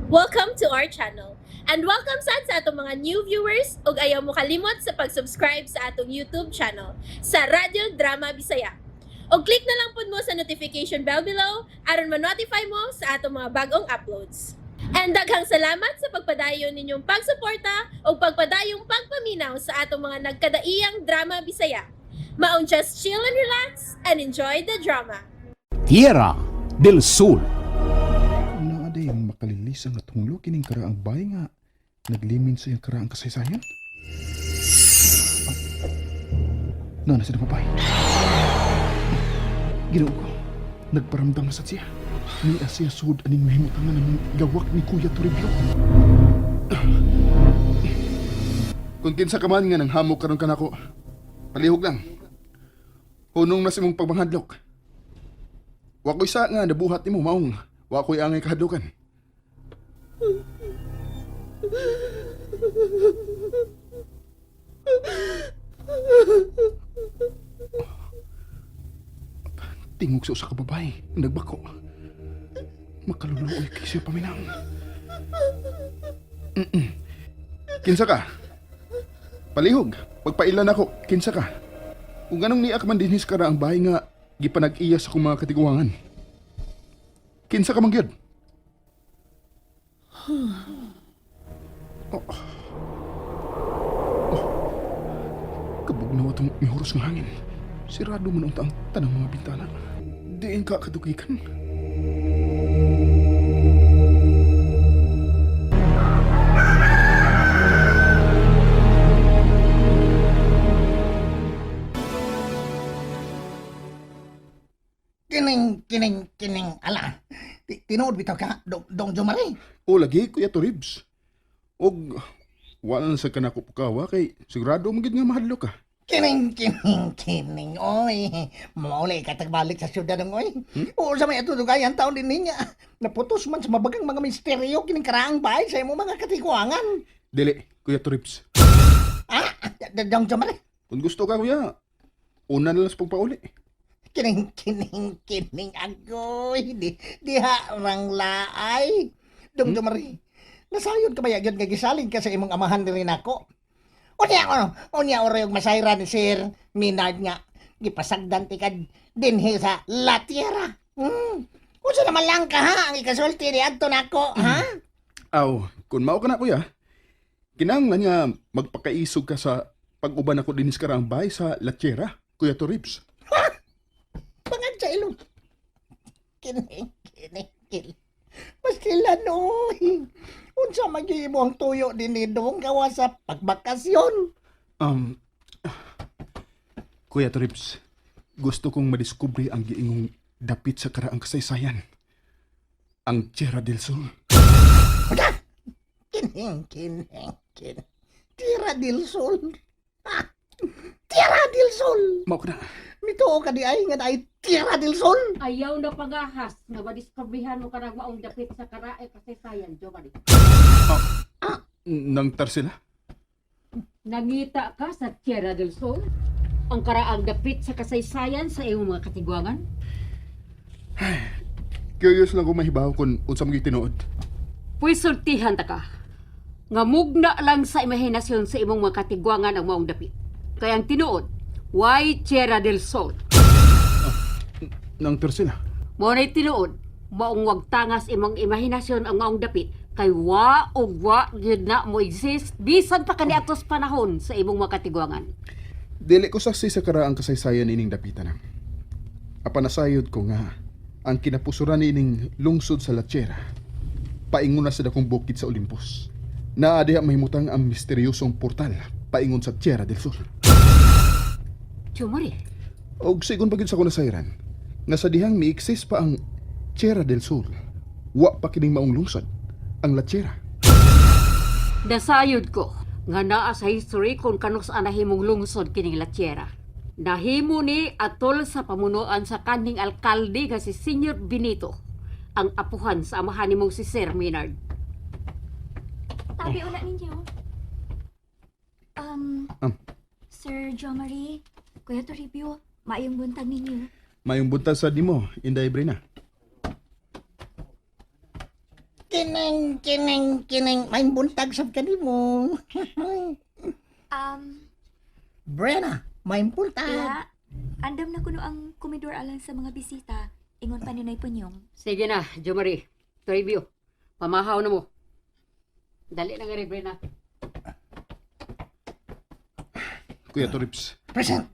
Welcome to our channel. And welcome sa atong mga new viewers ug ayaw mo kalimot sa pag-subscribe sa atong YouTube channel sa Radio Drama Bisaya. O click na lang pud mo sa notification bell below aron ma-notify mo sa atong mga bagong uploads. And daghang salamat sa pagpadayon ninyong pagsuporta o pagpadayong pagpaminaw sa atong mga nagkadaiyang drama Bisaya. Maong just chill and relax and enjoy the drama. Tierra del Sur. Na ada yung makalilis ang natunglo kining karaang bay nga naglimin sa yung karaang kasaysayan. Na sa mapay. Ginoo ko, nagparamdam na sa siya. Ni Asia sud aning mahimutangan ng gawak ni Kuya Toribio. Kung kinsa ka man nga nang hamok karon kanako, palihog lang. Hunong na si mong pagbanghadlok. Wa ko'y sa nga nabuhat ni mo maong wa ko'y angay kahadlukan. Tingog sa usa ka babae, nagbako. Makaluluoy kay siya paminaw. Kinsa ka? Palihog, pagpailan ako, kinsa ka? Kung anong niak man dinhis ka na ang bahay nga gipanag-iya sa akong mga katiguangan. Kinsa ka man gyud? Oh. Kabugnaw atong mihuros ng hangin. Sirado man ang tanang mga bintana. Diin ka kadugikan. Kining, ala. Tinood bitaw ka, dong Jomari. O lagi, Kuya Toribs. Og, wala na sa kanako pukawa kay sigurado magid nga mahadlo ka. Kining, oy. Mauli ka tagbalik sa syudad ng oy. O sa may atudugayan taon din niya. Naputos man sa mabagang mga misteryo kining karaang bahay sa imo mga katikuangan. Dili, Kuya Toribs. Ah, dong Jomari. Kung gusto ka, Kuya, una na lang sa pagpauli. Kining agoy. Diha rang laay. Dong Jomari. Nasayod ka ba yun nga gisalig ka sa imong amahan rin ako? Unya yung masayra ni Sir Minard nga gipasagdan ti kad dinhi sa La Tierra. Unsa naman lang ka ha ang ikasulti ni adto nako, ha? Aw, kung mao ka na, Kuya, kinahanglan nga magpakaisog ka sa pag-uban ako dinis karang bahay sa La Tierra, Kuya Toribs. Pangag sa ilong. Kining. Mas kilanoy. Unsa magihimo ang tuyo din ni Dong gawa sa pagbakasyon? Kuya Toribs, gusto kong madiskubre ang giingong dapit sa karaang kasaysayan. Ang Tierra del Sol. Kining. Tierra del Sol. Ha? Tierra del Sol. Mao ka na. Mituo ka di ay nga ay Tierra del Sol. Ayaw na pagahas nga madiskubrihan mo karang maong dapit sa karae kasaysayan, Jomari. Nang tar sila? Nangita ka sa Tierra del Sol? Ang karaang dapit sa kasaysayan sa iyong mga katigwangan? Curious lang kung mahibaw kung unsa mong tinuod. Pwisultihan ta ka. Nga mugna lang sa imahinasyon sa imong mga katigwangan ang maong dapit. Kaya ang tinuod, why Tierra del Sol? Nang tar sila? Mo'y tinuod, maong wag tangas imong imahinasyon ang maong dapit kay wa o wa gyud na mo exist bisan pa kaniadtos panahon sa imong mga katigwangan. Dili ko saksi sa karaang kasaysayan ining dapitan na. Apanasayod ko nga ang kinapusuran ining lungsod sa La Tierra. Paingon na sa dakong bukid sa Olympus. Naadiha mahimutang ang misteryosong portal paingon sa Tierra del Sol. Jomari, Og sigon pagid sa kunasayran, nga sa dihang mi-exist pa ang Tierra del Sol. Wa pa kining maong lungsod, ang La Tierra. nasayod ko nga naa sa history kung kanus anahimong lungsod kining La Tierra. Nahimo ni atol sa pamunuan sa kaning alkalde nga si Senior Benito, ang apuhan sa amahan nimong si Sir Minard. Tabi una ninyo. Sir Jomari, Kuya Toribio, maayong buntag ninyo. Mayong buntag sa nimo, Inday Brina. Kining, may buntag sa kanimo. Brenna, may buntag. Ya, andam na kuno ang komedor alang sa mga bisita. Ingon pa ninay punyong. Sige na, Jo Marie. Toribio, pamahaw na mo. Dali na nga rin, Brena. Kuya Torips, Present.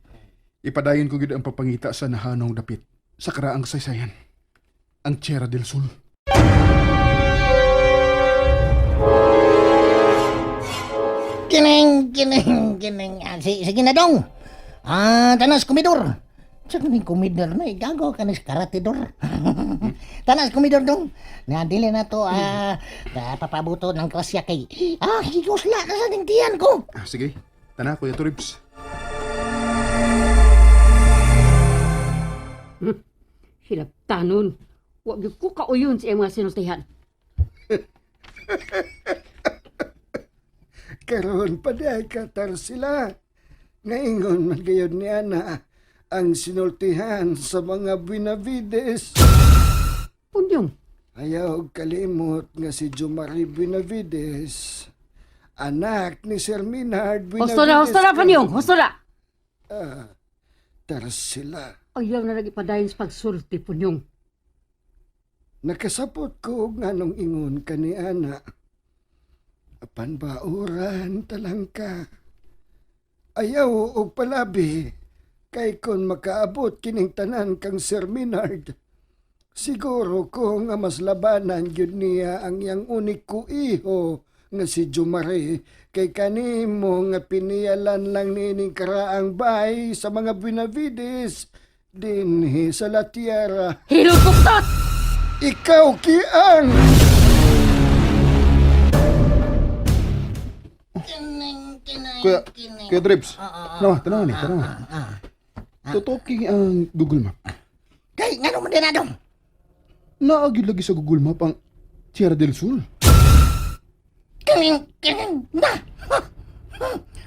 ipadayon ko gid ang papangita sa nahanong dapit sa karaang kasaysayan. Ang Tierra del Sul. Kining. Sige na dong. Tanas komedor. Tsaka ni komedor na, igago ka ni karatidor. Tanas komedor dong. Nadili na to, papabuto ng krasya kay, higosla ka sa dingtiyan ko. Sige, tana Kuya Torips. Hilabtanon. Huwag yung ko kauyon sa iyong mga sinultihan. Karon pa di katar sila. Ngayon man gayod ni Ana ang sinultihan sa mga Benavides. Punyong, Ayaw kalimot nga si Jomari Benavides. Anak ni Sir Minard Benavides. hostala, Punyong, hostala. Tar sila. Ayaw na nagipadayon sa pagsulti, Punyong. Nakasapot ko nga nung ingon ka ni Ana. Apan bauran talang ka. Ayaw og palabi. Kay kon makaabot kining tanan kang Sir Minard. Siguro ko nga mas labanan yun niya ang yang unik ko iho nga si Jomari kay kanimo nga piniyalan lang nining karaang bay sa mga Benavides dinhi sa La Tierra. Hilupuktot! Ikaw kiang! Kuya Torips, tanaw ni. Tutuki ang Google Map. Kay, nga naman din na dong. Naagid lagi sa Google Map ang Tierra del Sul. Kining, na.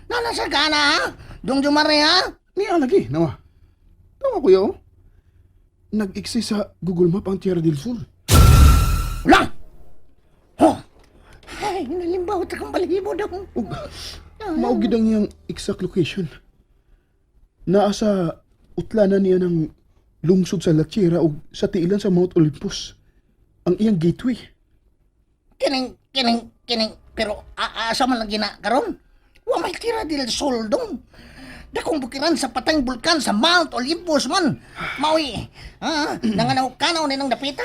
Nasa ka na, ha? Dong Jomari, ha? Niya lagi, nawa. Nawa kuya oh. Nag-exist sa Google Map ang Tierra del Sul. Wala! Oh! Ay, nalimbaw ta kang balibo dong. Maugid ang iyang exact location. Naa sa utlanan niya ng lungsod sa La Tierra o sa tiilan sa Mount Olympus. Ang iyang gateway. Kining. Pero, asa man lagi na karon? Wa may Tierra del Sol dong. Dakong bukiran sa patang bulkan sa Mount Olympus man. Maui, nanganaw-kanaw ni nang dapita.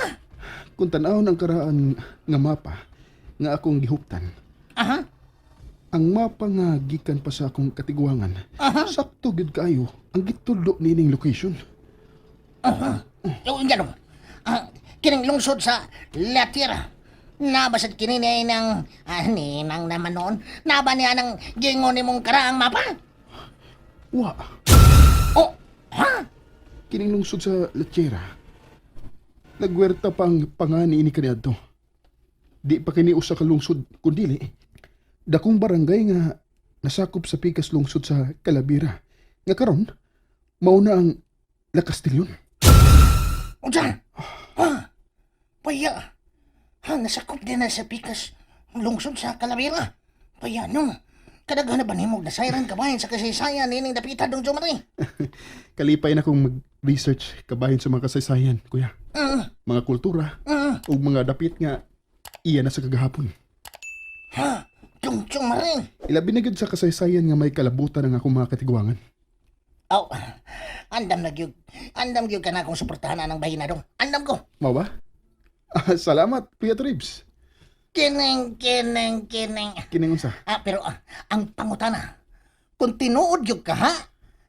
Kung tanawon ang karaan nga mapa nga akong gihuptan. Aha. Ang mapa nga gikan pa sa akong katiguangan. Sakto gid kaayo ang gitudlo nining location. Yung dong. Kining lungsod sa La Tierra. Nabasad kini ng ninang naman noon. Naba niya ng gingon ni mong karaang mapa. Wa, Oh, ha? kining lungsod sa La Tierra. Nagwerta pang pangani ini kaniadto. Di pa kini usa ka lungsod kundili. Dakong barangay nga nasakop sa pikas lungsod sa Calabira. Nga karon mao na ang La Castellon. Unsa? Paya. Nasakop din na sa pikas lungsod sa Calabira. Paya, no. Kadaghan na ba nimog nasayran kabayan sa kasaysayan nining dapita dong Jomari? Kalipay na kong mag-research kabahin sa mga kasaysayan, kuya. Mga kultura o mga dapit nga iya na sa kagahapon. Dong Jomari. Ilabi na gid sa kasaysayan nga may kalabutan ang akong mga katiguangan. Oh, andam gyud ka na akong suportahan ng bahina dong. Andam ko. Mao ba? Salamat, Kuya Tribs. Kining. Kining unsa? Pero ang pangutana, kung tinuod yung ka ha,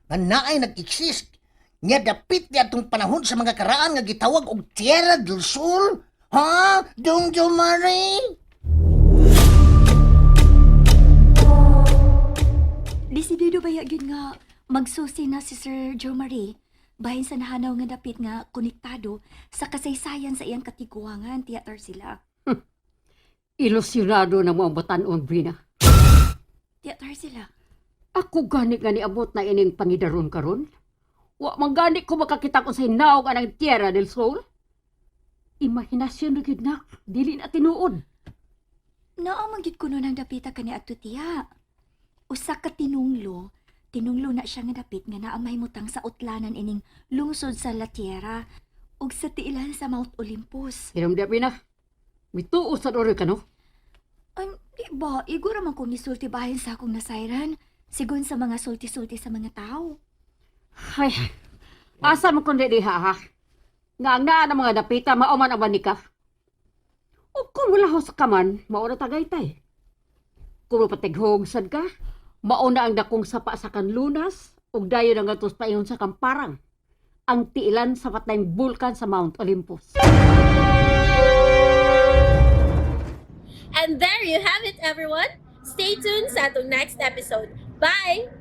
nga naay nag-exist, nga dapit niya itong panahon sa mga karaan nga gitawag og Tierra del Sul, ha? Dong Jomari? Desidido ba yun nga magsusi na si Sir Jomari bahin sa nahanaw nga dapit nga konektado sa kasaysayan sa iyang katiguangan, tiyatar sila. Ilusyonado na mo ang batanon, Brina. Tiyatar sila. Ako gani nga niabot na ining pangidaron karon. Wa man gani ko makakita ko sa hinaw ka ng Tierra del Sol. Imahinasyon na gyud nak, dili na tinuod. Naamang gid kuno ng dapita kani adto tiya. Usa ka tinunglo na siya nga dapit nga naamay mutang sa utlanan ining lungsod sa La Tierra ug sa tiilan sa Mount Olympus. Hinamdi na. Mituo sa doro ka no? Ay, di ba, igura man ko misulti bahin sa akong nasayran, sigon sa mga sulti-sulti sa mga tao. Ay, asa mo kundi diha ha? Nga ang naa ng mga dapita, mauman ang manika. O kung wala ho sa kaman, mauna tagaytay. Kung mapatighog sad ka, mauna ang dakong sapa sa kanlunas, ug dayon ang gatos paingon sa kamparang. Ang tiilan sa patayng bulkan sa Mount Olympus. And there you have it, everyone. Stay tuned sa atong next episode. Bye!